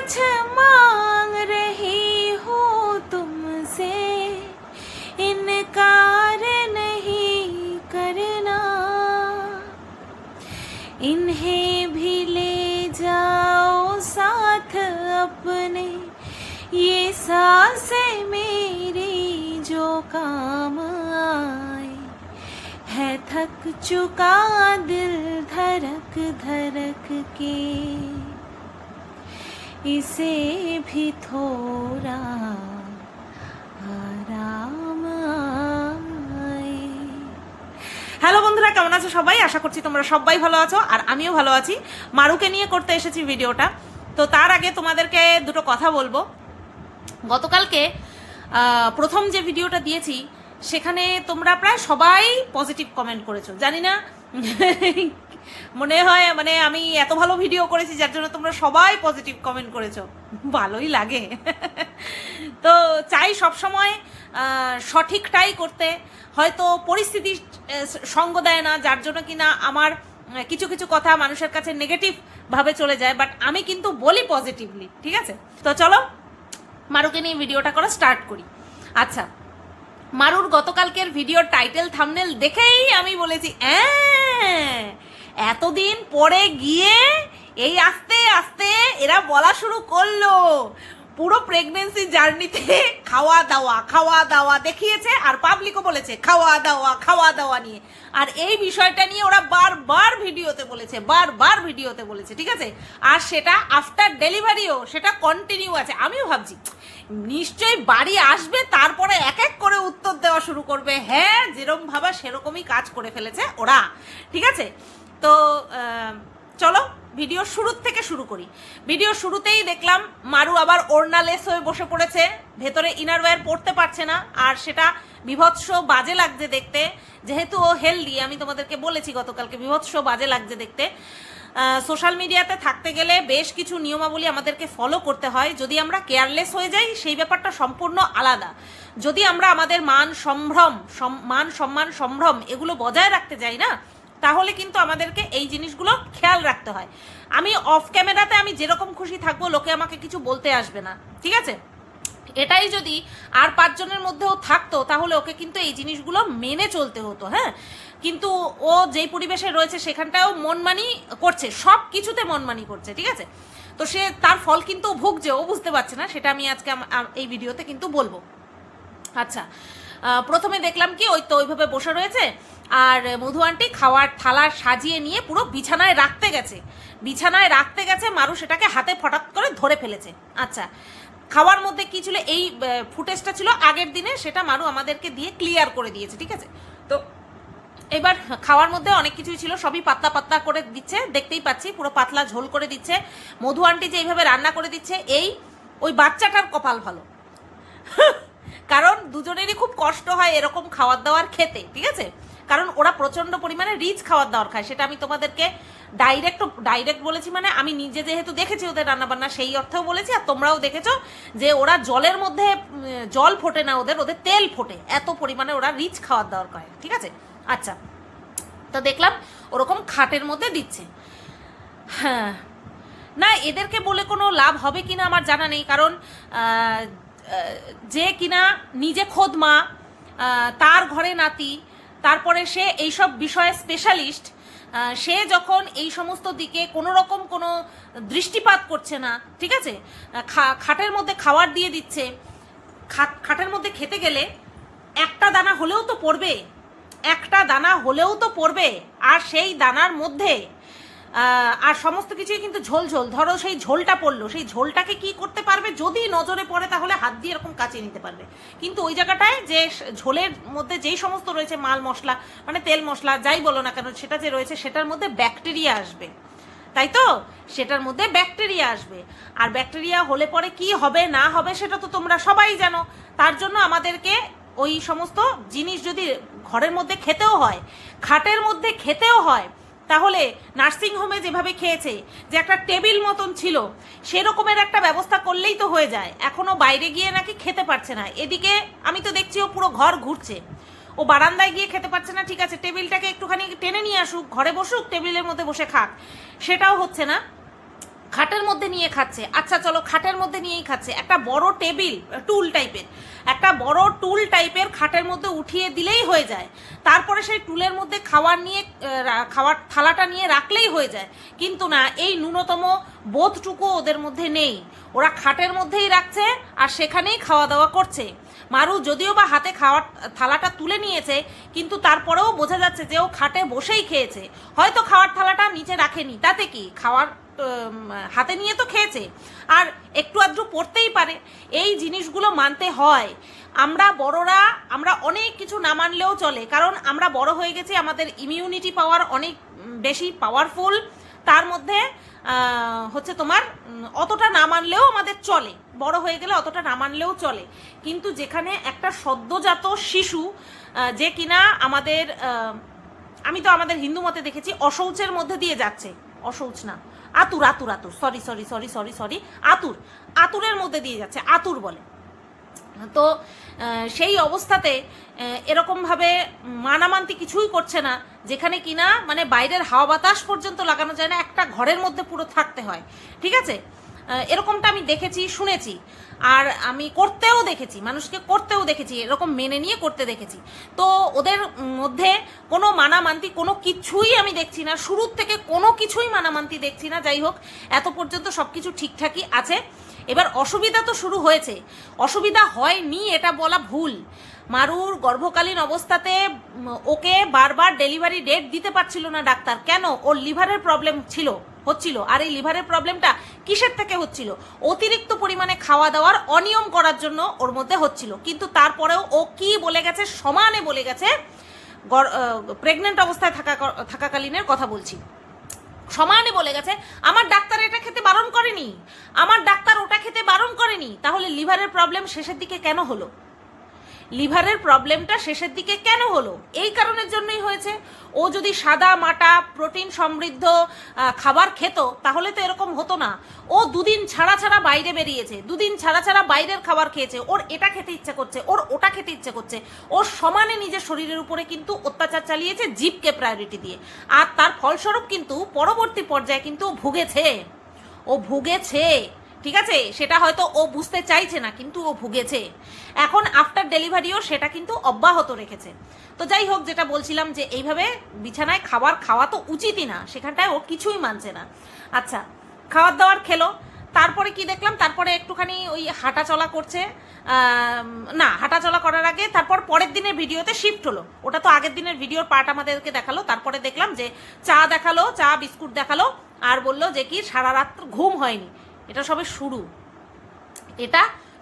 कुछ मांग रही हूँ तुमसे, इनकार नहीं करना। इन्हें भी ले जाओ साथ अपने, ये सांसें मेरी जो काम आए। है थक चुका दिल धड़क धड़क के, इसे भी थोड़ा আরাম আয়। হ্যালো বন্ধুরা, কেমন আছো সবাই? আশা করছি তোমরা সবাই ভালো আছো, আর আমিও ভালো আছি। মারুকে নিয়ে করতে এসেছি ভিডিওটা। তো তার আগে তোমাদেরকে দুটো কথা বলবো। গতকালকে প্রথম যে ভিডিওটা দিয়েছি সেখানে তোমরা প্রায় সবাই পজিটিভ কমেন্ট করেছো। জানি না, মনে হয় মানে আমি এত ভালো ভিডিও করেছি যার জন্য তোমরা সবাই পজিটিভ কমেন্ট করেছো, ভালোই লাগে। তো চাই সবসময় সঠিকটাই করতে, হয়তো পরিস্থিতি সঙ্গ দেয় না, যার জন্য কিনা আমার কিছু কিছু কথা মানুষের কাছে নেগেটিভ ভাবে চলে যায়, বাট আমি কিন্তু বলি পজিটিভলি, ঠিক আছে? তো চলো মারুকে নিয়ে ভিডিওটা করা স্টার্ট করি। আচ্ছা, মারুর গতকালকের ভিডিওর টাইটেল থাম্বনেল দেখেই আমি বলেছি এতদিন পরে গিয়ে এই আস্তে আস্তে এরা বলা শুরু করলো। পুরো প্রেগনেন্সি জার্নিতে খাওয়া দাওয়া দেখিয়েছে, আর পাবলিকও বলেছে খাওয়া দাওয়া নিয়ে। আর এই বিষয়টা নিয়ে ওরা বারবার ভিডিওতে বলেছে, ঠিক আছে? আর সেটা আফটার ডেলিভারিও সেটা কন্টিনিউ আছে। আমিও ভাবছি নিশ্চয়ই বাড়ি আসবে, তারপরে এক এক করে উত্তর দেওয়া শুরু করবে। হ্যাঁ, যেরকম ভাবা সেরকমই কাজ করে ফেলেছে ওরা, ঠিক আছে? তো চলো ভিডিও শুরুর থেকে শুরু করি। ভিডিও শুরুতেই দেখলাম মারু আবার ওড়নালেস হয়ে বসে পড়েছে, ভেতরে ইনারওয়্যার পরতে পারছে না, আর সেটা বিভৎস বাজে লাগছে দেখতে। যেহেতু ও হেলদি, আমি তোমাদেরকে বলেছি গতকালকে, বিভৎস বাজে লাগছে দেখতে। সোশ্যাল মিডিয়াতে থাকতে গেলে বেশ কিছু নিয়মাবলী আমাদেরকে ফলো করতে হয়। যদি আমরা কেয়ারলেস হয়ে যাই সেই ব্যাপারটা সম্পূর্ণ আলাদা। যদি আমরা আমাদের মান সম্মান সম্ভ্রম এগুলো বজায় রাখতে যাই না, তাহলে কিন্তু আমাদেরকে এই জিনিসগুলো খেয়াল রাখতে হয়। আমি অফ ক্যামেরাতে আমি যেরকম খুশি থাকবো, লোকে আমাকে কিছু বলতে আসবে না, ঠিক আছে? এটাই যদি আর 5 জনের মধ্যেও থাকতো তাহলে ওকে কিন্তু এই জিনিসগুলো মেনে চলতে হতো। হ্যাঁ, কিন্তু ও যেই পরিবেশে রয়েছে সেখানটাও মনমানি করছে, সব কিছুতে মনমানি করছে, ঠিক আছে? তো সে তার ফল কিন্তু ভুগছে, ও বুঝতে পারছে না, সেটা আমি আজকে এই ভিডিওতে কিন্তু বলবো। আচ্ছা, প্রথমে দেখলাম কি ওইভাবে বসে রয়েছে, আর মধু আন্টি খাওয়ার থালা সাজিয়ে নিয়ে পুরো বিছানায় রাখতে গেছে। মারু সেটাকে হাতে ফটাৎ করে ধরে ফেলেছে। আচ্ছা, খাওয়ার মধ্যে কি ছিল, এই ফুটেজটা ছিল আগের দিনে, সেটা মারু আমাদেরকে দিয়ে ক্লিয়ার করে দিয়েছে, ঠিক আছে? তো এবার খাওয়ার মধ্যে অনেক কিছুই ছিল, সবই পাতলা করে দিচ্ছে, দেখতেই পাচ্ছি পুরো পাতলা ঝোল করে দিচ্ছে। মধু আন্টি যে এইভাবে রান্না করে দিচ্ছে, ওই বাচ্চাটার কপাল ভালো, কারণ দুজনেরই খুব কষ্ট হয় এরকম খাবার দাবার খেতে, ঠিক আছে? কারণ ওরা প্রচন্ড পরিমাণে রিচ খাবার দাবার খায়, সেটা আমি তোমাদেরকে ডাইরেক্ট বলেছি, মানে আমি নিজে যেহেতু দেখেছি ওদের রান্নাবান্না সেই অর্থেও বলেছি, আর তোমরাও দেখেছো যে ওরা জলের মধ্যে জল ফোটে না, ওদের তেল ফোটে, এত পরিমাণে ওরা রিচ খাবার দাবার খায়, ঠিক আছে? আচ্ছা, তো দেখলাম ওরকম খাটের মধ্যে দিচ্ছে। হ্যাঁ, না এদেরকে বলে কোনো লাভ হবে কিনা আমার জানা নেই, কারণ যে কিনা নিজে খোদ মা, তার ঘরে নাতি, তারপরে সে এইসব বিষয়ে স্পেশালিস্ট, সে যখন এই সমস্ত দিকে কোনো রকম কোনো দৃষ্টিপাত করছে না, ঠিক আছে? খাটের মধ্যে খাবার দিয়ে দিচ্ছে, খাটের মধ্যে খেতে গেলে একটা দানা হলেও তো পড়বে, আর সেই দানার মধ্যে আর সমস্ত কিছুই কিন্তু ঝোল। ধরো সেই ঝোলটা পড়লো, সেই ঝোলটাকে কি করতে পারবে, যদি নজরে পড়ে তাহলে হাত দিয়ে এরকম কাচিয়ে নিতে পারবে, কিন্তু ওই জায়গাটায় যে ঝোলের মধ্যে যেই সমস্ত রয়েছে মাল মশলা, মানে তেল মশলা যাই বলো না কেন, সেটা যে রয়েছে সেটার মধ্যে ব্যাকটেরিয়া আসবে, তাই তো? সেটার মধ্যে ব্যাকটেরিয়া আসবে, আর ব্যাকটেরিয়া হলে পরে কি হবে না হবে সেটা তো তোমরা সবাই জানো। তার জন্য আমাদেরকে ওই সমস্ত জিনিস যদি ঘরের মধ্যে খেতেও হয়, খাটের মধ্যে খেতেও হয়, তাহলে নার্সিংহোমে যেভাবে খেয়েছে, যে একটা টেবিল মতন ছিল, সেরকমের একটা ব্যবস্থা করলেই তো হয়ে যায়। এখনো বাইরে গিয়ে নাকি খেতে পারছে না, এদিকে আমি তো দেখছি ও পুরো ঘর ঘুরছে, ও বারান্দায় গিয়ে খেতে পারছে না, ঠিক আছে? টেবিলটাকে একটুখানি টেনে নিয়ে আসুক, ঘরে বসুক, টেবিলের মধ্যে বসে খাক, সেটাও হচ্ছে না। খাটের মধ্যে নিয়ে খাচ্ছে। আচ্ছা চলো খাটের মধ্যে নিয়েই খাচ্ছে, একটা বড় টেবিল টুল টাইপের, একটা বড় টুল টাইপের খাটের মধ্যে উঠিয়ে দিলেই হয়ে যায়, তারপরে সেই টুলের মধ্যে খাওয়ার থালাটা নিয়ে রাখলেই হয়ে যায়। কিন্তু না, এই ন্যূনতম বোধটুকু ওদের মধ্যে নেই। ওরা খাটের মধ্যেই রাখছে আর সেখানেই খাওয়া দাওয়া করছে। মারু যদিও বা হাতে খাওয়ার থালাটা তুলে নিয়েছে, কিন্তু তারপরেও বোঝা যাচ্ছে যে ও খাটে বসেই খেয়েছে। হয়তো খাওয়ার থালাটা নিচে রাখেনি, তাতে কি, খাওয়ার হাতে নিয়ে তো খেয়েছে, আর একটু আধটু পড়তেই পারে। এই জিনিসগুলো মানতে হয়। আমরা বড়রা আমরা অনেক কিছু না মানলেও চলে, কারণ আমরা বড় হয়ে গেছি, আমাদের ইমিউনিটি পাওয়ার অনেক বেশি পাওয়ারফুল। তার মধ্যে হচ্ছে তোমার অতটা না মানলেও আমাদের চলে, বড় হয়ে গেলে অতটা না মানলেও চলে। কিন্তু যেখানে একটা সদ্যজাত শিশু যে কিনা আমাদের আমি তো আমাদের হিন্দু মতে দেখেছি অশৌচের মধ্যে দিয়ে যাচ্ছে, অশৌচ না, আতুর আতুর আতুর sorry sorry sorry sorry sorry আতুর আতুরের মধ্যে দিয়ে যাচ্ছে, আতুর বলে। তো সেই অবস্থাতে এরকমভাবে মানামান্তি কিছুই করছে না, যেখানে কিনা মানে বাইরের হাওয়া বাতাস পর্যন্ত লাগানো যায় না, একটা ঘরের মধ্যে পুরো থাকতে হয়। ঠিক আছে, এরকমটা আমি দেখেছি, শুনেছি, আর আমি করতেও দেখেছি, মানুষকে করতেও দেখেছি, এরকম মেনে নিয়ে করতে দেখেছি। তো ওদের মধ্যে কোনো মানামান্তি কোনো কিছুই আমি দেখছি না, শুরুর থেকে কোনো কিছুই মানামান্তি দেখছি না। যাই হোক, এত পর্যন্ত সব কিছু ঠিকঠাকই আছে। এবার অসুবিধা তো শুরু হয়েছে, অসুবিধা হয়নি এটা বলা ভুল। মারুর গর্ভকালীন অবস্থাতে ওকে বারবার ডেলিভারি ডেট দিতে পারছিল না ডাক্তার। কেন? ওর লিভারের প্রবলেম হচ্ছিল। আর এই লিভারের প্রবলেমটা কিসের থেকে হচ্ছিল? অতিরিক্ত পরিমাণে খাওয়া দাওয়ার অনিয়ম করার জন্য ওর মধ্যে হচ্ছিল। কিন্তু তারপরেও ও কি বলে গেছে, সমানে বলে গেছে, প্রেগনেন্ট অবস্থায় থাকাকালীনের কথা বলছি, সমানে বলে গেছে আমার ডাক্তার এটা খেতে বারণ করেনি, আমার ডাক্তার ওটা খেতে বারণ করেনি। তাহলে লিভারের প্রবলেম শেষের দিকে কেন হলো? লিভারের প্রবলেমটা শেষের দিকে কেন হলো? এই কারণের জন্যই হয়েছে। ও যদি সাদা মাটা প্রোটিন সমৃদ্ধ খাবার খেত তাহলে তো এরকম হতো না। ও দুদিন ছাড়া ছাড়া বাইরে বেরিয়েছে, দুদিন ছাড়া ছাড়া বাইরের খাবার খেয়েছে, ওর এটা খেতে ইচ্ছে করছে, ওর ওটা খেতে ইচ্ছে করছে, ওর সমানে নিজের শরীরের উপরে কিন্তু অত্যাচার চালিয়েছে জীবকে প্রায়োরিটি দিয়ে। আর তার ফলস্বরূপ কিন্তু পরবর্তী পর্যায়ে কিন্তু ও ভুগেছে। ঠিক আছে, সেটা হয়তো ও বুঝতে চাইছে না, কিন্তু ও ভুগেছে। এখন আফটার ডেলিভারিও সেটা কিন্তু অব্যাহত রেখেছে। তো যাই হোক, যেটা বলছিলাম যে এইভাবে বিছানায় খাবার খাওয়া তো উচিতই না, সেখানটায় ও কিছুই মানছে না। আচ্ছা, খাবার দাবার খেলো, তারপরে কি দেখলাম, তারপরে একটুখানি ওই হাঁটা চলা করছে, না হাঁটা চলা করার আগে তারপর পরের দিনের ভিডিওতে শিফট হলো। ওটা তো আগের দিনের ভিডিওর পার্ট আমাদেরকে দেখালো। তারপরে দেখলাম যে চা দেখালো, চা বিস্কুট দেখালো, আর বললো যে কি সারা রাত ঘুম হয়নি। এটা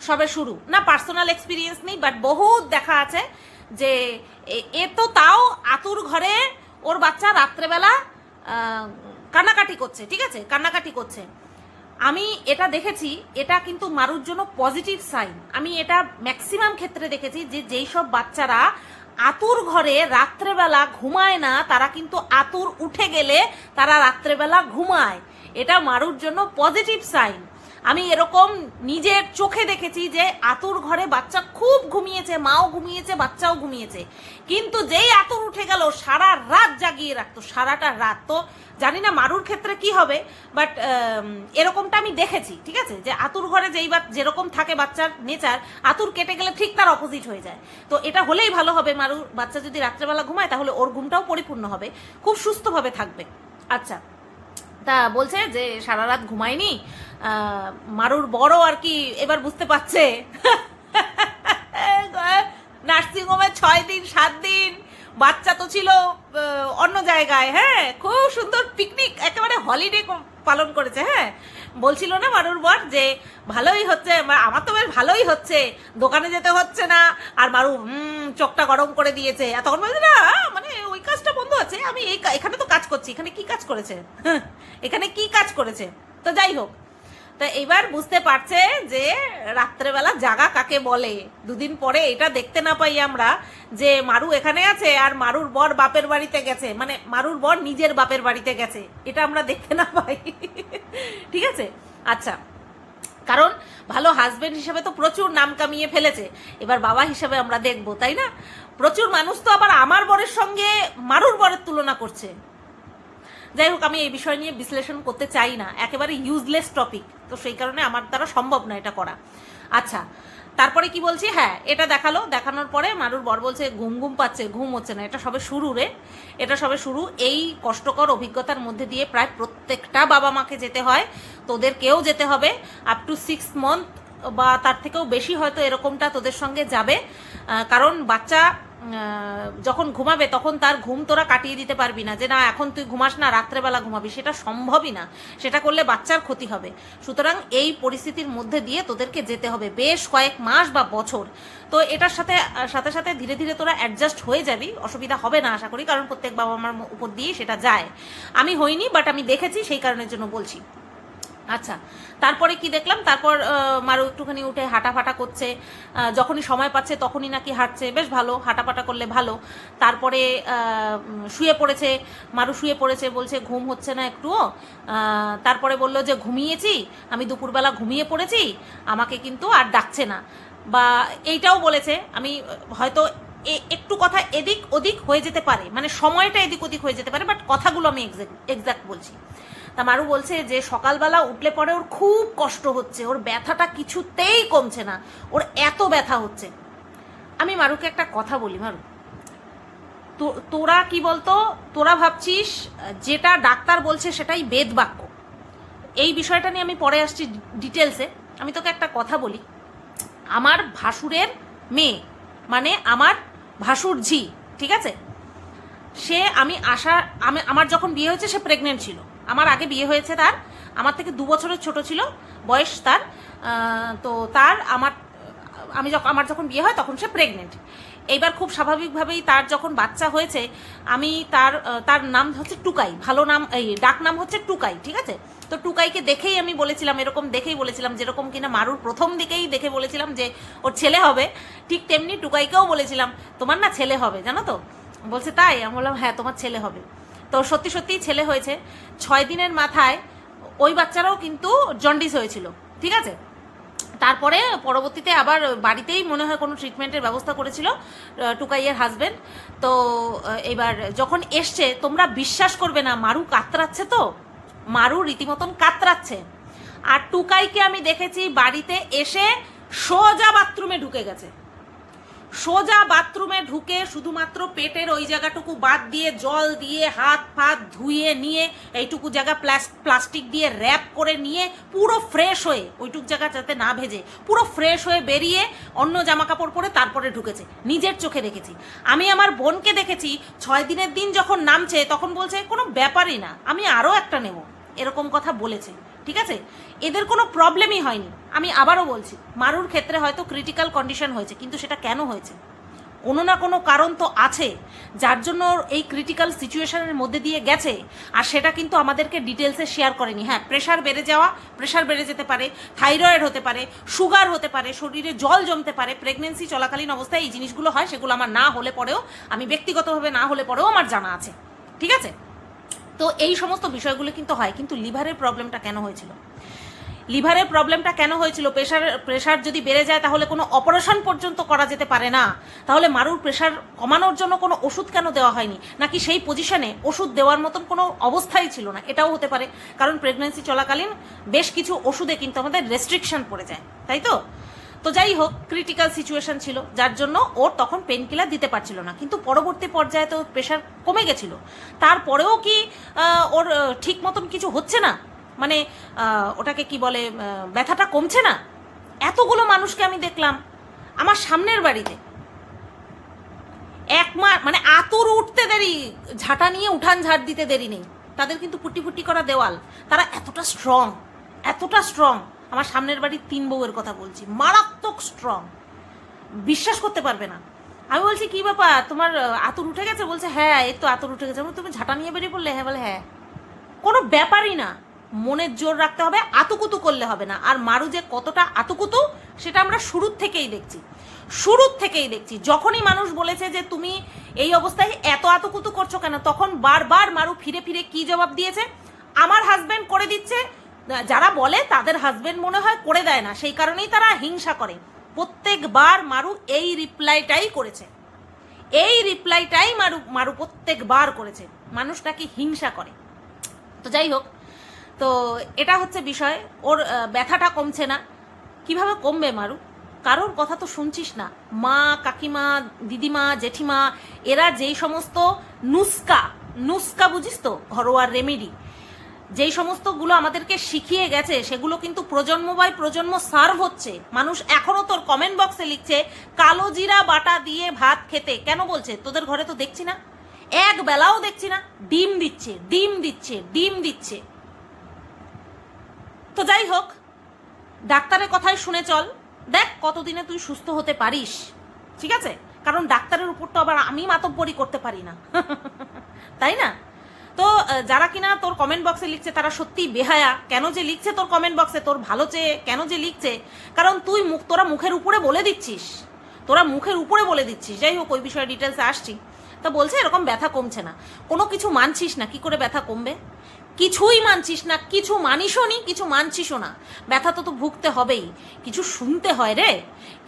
সবে শুরু না, পার্সোনাল এক্সপিরিয়েন্স নেই, বাট বহুত দেখা আছে যে এ তো তাও আতুর ঘরে ওর বাচ্চা রাত্রেবেলা কান্নাকাটি করছে। ঠিক আছে, কান্নাকাটি করছে। আমি এটা দেখেছি, এটা কিন্তু মারুর জন্য পজিটিভ সাইন। আমি এটা ম্যাক্সিমাম ক্ষেত্রে দেখেছি যে যেই সব বাচ্চারা আতুর ঘরে রাত্রেবেলা ঘুমায় না, তারা কিন্তু আতুর উঠে গেলে তারা রাত্রেবেলা ঘুমায়। এটা মারুর জন্য পজিটিভ সাইন। আমি এরকম নিজের চোখে দেখেছি যে আতুর ঘরে বাচ্চা খুব ঘুমিয়েছে, মাও ঘুমিয়েছে, বাচ্চাও ঘুমিয়েছে, কিন্তু যেই আতুর উঠে গেল সারা রাত জাগিয়ে রাখতো, সারাটা রাত। তো জানি না মারুর ক্ষেত্রে কি হবে, বাট এরকমটা আমি দেখেছি। ঠিক আছে, যে আতুর ঘরে যেরকম থাকে বাচ্চার নেচার, আতুর কেটে গেলে ঠিক তার অপোজিট হয়ে যায়। তো এটা হলেই ভালো হবে, মারুর বাচ্চা যদি রাত্রেবেলা ঘুমায় তাহলে ওর ঘুমটাও পরিপূর্ণ হবে, খুব সুস্থভাবে থাকবে। আচ্ছা, তা বলছে যে সারা রাত ঘুমায়নি, মারুর বড় আর কি এবার বুঝতে পারছে। নার্সিংহোমে 6 দিন 7 দিন, বাচ্চা তো ছিল অন্য জায়গায়, হ্যাঁ, খুব সুন্দর পিকনিক, একেবারে হলিডে পালন করেছে। হ্যাঁ, বলছিল না মারুর বর যে ভালোই হচ্ছে, আমার তো বেশ ভালোই হচ্ছে, দোকানে যেতে হচ্ছে না। আর মারু চোখটা গরম করে দিয়েছে। আর তখন বলছে না, মানে ওই কাজটা বন্ধ আছে, আমি এখানে তো কাজ করছি। এখানে কি কাজ করেছে? এখানে কি কাজ করেছে? তো যাই হোক, তা এবার বুঝতে পারছে যে রাত্রেবেলা জাগা কাকে বলে। দুদিন পরে এটা দেখতে না পাই আমরা যে মারু এখানে আছে আর মারুর বর বাপের বাড়িতে গেছে, মানে মারুর বর নিজের বাপের বাড়িতে গেছে, এটা আমরা দেখতে না পাই। ঠিক আছে, আচ্ছা, কারণ ভালো হাজবেন্ড হিসেবে তো প্রচুর নাম কামিয়ে ফেলেছে, এবার বাবা হিসেবে আমরা দেখবো, তাই না? প্রচুর মানুষ তো আবার আমার বরের সঙ্গে মারুর বরের তুলনা করছে। যাই হোক, আমি এই বিষয় নিয়ে বিশ্লেষণ করতে চাই না, একেবারে ইউজলেস টপিক, তো সেই কারণে আমার দ্বারা সম্ভব না এটা করা। আচ্ছা, তারপরে কি বলছি, হ্যাঁ এটা দেখালো, দেখানোর পরে মারুর বর বলছে ঘুম ঘুম পাচ্ছে, ঘুম হচ্ছে না। এটা সবে শুরু রে, এটা সবে শুরু। এই কষ্টকর অভিজ্ঞতার মধ্যে দিয়ে প্রায় প্রত্যেকটা বাবা মাকে যেতে হয়, তোদেরকেও যেতে হবে। আপ টু 6 মান্থ বা তার থেকেও বেশি হয়তো এরকমটা তোদের সঙ্গে যাবে, কারণ বাচ্চা যখন ঘুমাবে তখন তার ঘুম তোরা কাটিয়ে দিতে পারবি না, যে না এখন তুই ঘুমাস না, রাত্রেবেলা ঘুমাবি, সেটা সম্ভবই না, সেটা করলে বাচ্চার ক্ষতি হবে। সুতরাং এই পরিস্থিতির মধ্যে দিয়ে তোদেরকে যেতে হবে বেশ কয়েক মাস বা বছর। তো এটার সাথে সাথে সাথে ধীরে ধীরে তোরা অ্যাডজাস্ট হয়ে যাবি, অসুবিধা হবে না আশা করি, কারণ প্রত্যেক বাবা মার উপর দিয়ে সেটা যায়। আমি হইনি, বাট আমি দেখেছি, সেই কারণের জন্য বলছি। আচ্ছা, তারপরে কি দেখলাম, তারপর মারু একটুখানি উঠে হাঁটাফাটা করছে, যখনই সময় পাচ্ছে তখনই নাকি হাঁটছে, বেশ ভালো, হাঁটাফাটা করলে ভালো। তারপরে শুয়ে পড়েছে, মারু শুয়ে পড়েছে, বলছে ঘুম হচ্ছে না একটুও। তারপরে বলল যে ঘুমিয়েছি, আমি দুপুরবেলা ঘুমিয়ে পড়েছি, আমাকে কিন্তু আর ডাকছে না, বা এইটাও বলেছে। আমি হয়তো একটু কথা এদিক ওদিক হয়ে যেতে পারে, মানে সময়টা এদিক ওদিক হয়ে যেতে পারে, বাট কথাগুলো আমি এক্সাক্ট বলছি। তা মারু বলছে যে সকালবেলা উঠলে পরে ওর খুব কষ্ট হচ্ছে, ওর ব্যথাটা কিছুতেই কমছে না, ওর এত ব্যথা হচ্ছে। আমি মারুকে একটা কথা বলি, মারু তোরা কি বলতো, তোরা ভাবছিস যেটা ডাক্তার বলছে সেটাই বেদ বাক্য। এই বিষয়টা নিয়ে আমি পরে আসছি ডিটেলসে। আমি তোকে একটা কথা বলি, আমার ভাসুরের মেয়ে, মানে আমার ভাসুর ঝি, ঠিক আছে, সে আমার যখন বিয়ে হয়েছে সে প্রেগনেন্ট ছিল, আমার আগে বিয়ে হয়েছে তার, আমার থেকে 2 বছরের ছোট ছিল বয়স তার। তো তার আমার যখন বিয়ে হয় তখন সে প্রেগনেন্ট। এইবার খুব স্বাভাবিকভাবেই তার যখন বাচ্চা হয়েছে, আমি তার নাম হচ্ছে টুকাই, ভালো নাম, এই ডাক নাম হচ্ছে টুকাই, ঠিক আছে। তো টুকাইকে দেখেই আমি বলেছিলাম, এরকম দেখেই বলেছিলাম, যেরকম কিনা মারুর প্রথম দিকেই দেখে বলেছিলাম যে ওর ছেলে হবে, ঠিক তেমনি টুকাইকেও বলেছিলাম তোমার না ছেলে হবে, জানো তো। বলছে তাই? আমি বললাম হ্যাঁ তোমার ছেলে হবে। তো সত্যি সত্যিই ছেলে হয়েছে। 6 দিনের মাথায় ওই বাচ্চারাও কিন্তু জন্ডিস হয়েছিল, ঠিক আছে। তারপরে পরবর্তীতে আবার বাড়িতেই মনে হয় কোনো ট্রিটমেন্টের ব্যবস্থা করেছিল টুকাইয়ের হাজবেন্ড। তো এবার যখন এসছে, তোমরা বিশ্বাস করবে না, মারু কাতরাচ্ছে, তো মারু রীতিমতন কাতরাচ্ছে। আর টুকাইকে আমি দেখেছি বাড়িতে এসে সোজা বাথরুমে ঢুকে গেছে, সোজা বাথরুমে ঢুকে শুধুমাত্র পেটের ওই জায়গাটুকু বাদ দিয়ে জল দিয়ে হাত ফাত ধুয়ে নিয়ে এইটুকু জায়গা প্লাস্টিক দিয়ে র্যাপ করে নিয়ে পুরো ফ্রেশ হয়ে, ওইটুকু জায়গা যাতে না ভেজে, পুরো ফ্রেশ হয়ে বেরিয়ে অন্য জামা কাপড় পরে তারপরে ঢুকেছে। নিজের চোখে দেখেছি। আমি আমার বোনকে দেখেছি 6 দিনের দিন যখন নামছে তখন বলছে কোনো ব্যাপারই না, আমি আরও একটা নেব, এরকম কথা বলেছে, ঠিক আছে। এদের কোনো প্রবলেমই হয়নি। আমি আবারও বলছি, মারুর ক্ষেত্রে হয়তো ক্রিটিক্যাল কন্ডিশন হয়েছে, কিন্তু সেটা কেন হয়েছে, কোনো না কোনো কারণ তো আছে যার জন্য এই ক্রিটিক্যাল সিচুয়েশনের মধ্যে দিয়ে গেছে, আর সেটা কিন্তু আমাদেরকে ডিটেলসে শেয়ার করেনি। হ্যাঁ, প্রেশার বেড়ে যেতে পারে, থাইরয়েড হতে পারে, সুগার হতে পারে, শরীরে জল জমতে পারে, প্রেগনেন্সি চলাকালীন অবস্থায় এই জিনিসগুলো হয়, সেগুলো আমার না হলে পরেও, আমি ব্যক্তিগতভাবে না হলে পরেও আমার জানা আছে, ঠিক আছে। তো এই সমস্ত বিষয়গুলো কিন্তু হয়। কিন্তু লিভারের প্রবলেমটা কেন হয়েছিল, লিভারের প্রবলেমটা কেন হয়েছিল? প্রেশার যদি বেড়ে যায় তাহলে কোনো অপারেশন পর্যন্ত করা যেতে পারে না। তাহলে মারুর প্রেশার কমানোর জন্য কোনো ওষুধ কেন দেওয়া হয়নি? নাকি সেই পজিশনে ওষুধ দেওয়ার মতন কোনো অবস্থাই ছিল না? এটাও হতে পারে, কারণ প্রেগনেন্সি চলাকালীন বেশ কিছু ওষুধে কিন্তু আমাদের রেস্ট্রিকশন পড়ে যায়, তাই তো। তো যাই হোক, ক্রিটিক্যাল সিচুয়েশন ছিল যার জন্য ওর তখন পেন কিলার দিতে পারছিল না, কিন্তু পরবর্তী পর্যায়ে তো প্রেশার কমে গেছিল। তারপরেও কি ওর ঠিক মতন কিছু হচ্ছে না, মানে ওটাকে কি বলে, ব্যথাটা কমছে না? এতগুলো মানুষকে আমি দেখলাম আমার সামনের বাড়িতে, 1 মাস, মানে আতুর উঠতে দেরি, ঝাঁটা নিয়ে উঠান ঝাড় দিতে দেরি নেই, তাদের কিন্তু ফুটি ফুটি করা দেওয়াল, তারা এতটা স্ট্রং। আমার সামনের বাড়ির 3 বউয়ের কথা বলছি, মারাত্মক স্ট্রং, বিশ্বাস করতে পারবে না। আমি বলছি কি ব্যাপার, তোমার আতুর উঠে গেছে? বলছে হ্যাঁ এই তো আতুর উঠে গেছে। তুমি ঝাঁটা নিয়ে বেরিয়ে পড়লে? হ্যাঁ। বলে হ্যাঁ। কোনো ব্যাপারই না, মনের জোর রাখতে হবে, আতুকুতু করলে হবে না। আর মারু যে কতটা আতুকুতু সেটা আমরা শুরুর থেকেই দেখছি। যখনই মানুষ বলেছে যে তুমি এই অবস্থায় এত আতুকুতু করছো কেন, তখন বারবার মারু ফিরে ফিরে কি জবাব দিয়েছে, আমার হাজবেন্ড করে দিচ্ছে। যারা বলে তাদের হাজবেন্ড মনে হয় করে দেয় না, সেই কারণেই তারা হিংসা করে। প্রত্যেকবার মারু এই রিপ্লাইটাই করেছে, মারু প্রত্যেকবার করেছে, মানুষ নাকি হিংসা করে। তো যাই হোক, তো এটা হচ্ছে বিষয়। ওর ব্যথাটা কমছে না। কিভাবে কমবে মারু? কারোর কথা তো শুনছিস না। মা, কাকিমা, দিদিমা, জেঠিমা, এরা যেই সমস্ত নুস্কা বুঝিস তো, ঘরোয়া রেমেডি যেই সমস্তগুলো আমাদেরকে শিখিয়ে গেছে, সেগুলো কিন্তু প্রজন্ম বাই প্রজন্ম সার্ভ হচ্ছে। মানুষ এখনো তোর কমেন্ট বক্সে লিখছে কালো জিরা বাটা দিয়ে ভাত খেতে। কেন বলছে? তোদের ঘরে তো দেখছি না, এক বেলাও দেখছি না। ডিম দিচ্ছে। তো যাই হোক, ডাক্তারের কথাই শুনে চল, দেখ কতদিনে তুই সুস্থ হতে পারিস, ঠিক আছে? কারণ ডাক্তারের উপর তো আবার আমি মাতব্বরি করতে পারি না তাই না? তো যারা কিনা তোর কমেন্ট বক্সে লিখছে তারা সত্যিই বেহায়া। কেন যে লিখছে তোর কমেন্ট বক্সে, তোর ভালো চেয়ে কেন যে লিখছে? কারণ তোরা মুখের উপরে বলে দিচ্ছিস। যাই হোক, ওই বিষয়ে ডিটেলসে আসছি। তা বলছে এরকম ব্যথা কমছে না। কোনো কিছু মানছিস না, কি করে ব্যথা কমবে? কিছুই মানছিস না, কিছু মানিসও নি, কিছু মানছিসও না। ব্যথা তো ভুগতে হবেই। কিছু শুনতে হয় রে,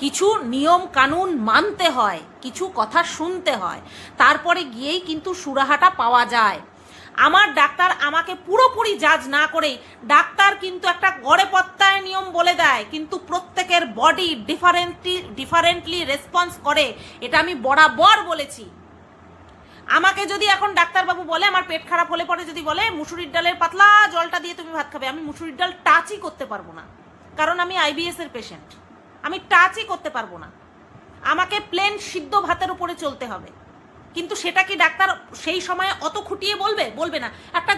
কিছু নিয়ম কানুন মানতে হয়, কিছু কথা শুনতে হয়, তারপরে গিয়েই কিন্তু সুরাহাটা পাওয়া যায়। আমার ডাক্তার আমাকে পুরোপুরি জাজ না করেই, ডাক্তার কিন্তু একটা গড়ে পত্তায় নিয়ম বলে দেয়, কিন্তু প্রত্যেকের বডি ডিফারেন্টলি রেসপন্স করে। এটা আমি বরাবর বলেছি। আমাকে যদি এখন ডাক্তারবাবু বলে, আমার পেট খারাপ হলে পরে যদি বলে মুসুরির ডালের পাতলা জলটা দিয়ে তুমি ভাত খাবে, আমি মুসুরির ডাল টাচই করতে পারবো না। কারণ আমি IBS এর পেশেন্ট, আমি টাচই করতে পারবো না। আমাকে প্লেন সিদ্ধ ভাতের উপরে চলতে হবে। কিন্তু সেটা কি ডাক্তার সেই সময়ে অত খুঁটিয়ে বলবে না। একটা